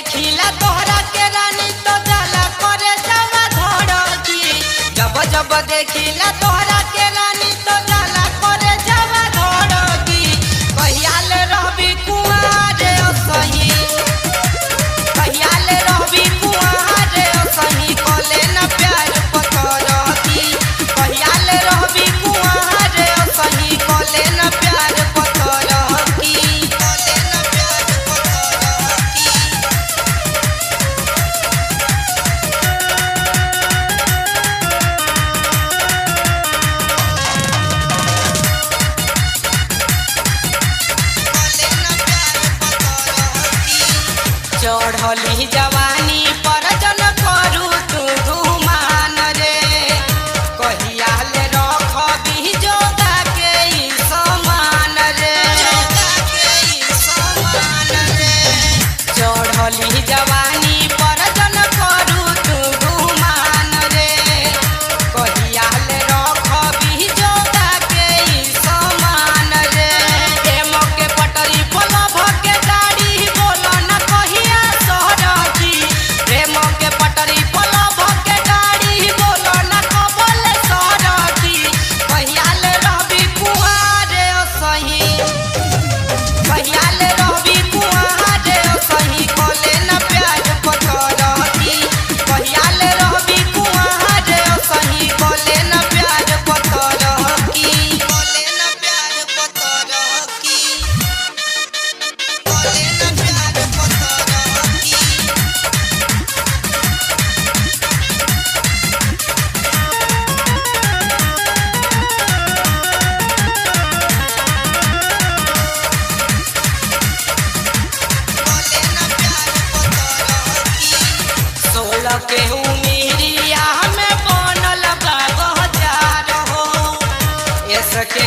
देखिला तोहरा के रानी तो जाला करे जावा धड़की। जब देखिला तोहरा के रानी तो जाला करे जावा धड़की। कहियाल रहबी कुंवारे सही, कहियाल रहबी कुंवारे सही, कोले न प्यार पतरकी। कहियाल रहबी कुंवारे सही, कोले न प्यार पतरकी, कोले न प्यार पतरकी। चढ़ली जवानी पर जन करू तू गुमान रे। कहियाल रखबी जोगा के ई समान रे, जोगा के ई समान रे। चढ़ली जवानी पर जन करू तू गुमान रे। कहियाल रखबी जोगा के ई समान रे। प्रेम के पटरी पलभ के गाड़ी बोलो न कहिया सहरकी। प्रेम के पटरी पलभ के गाड़ी बोलो न कबल सहरकी। कहियाल रहबी कुंवारे सही, कहियाल रहबी कुंवारे सही, कोले न प्यार पतरकी। कहियाल रहबी कुंवारे सही, कोले न प्यार पतरकी, कोले न प्यार पतरकी, कोले न प्यार पतरकी। सोलह के उमिरिया में बनल बा बजार हो। इसके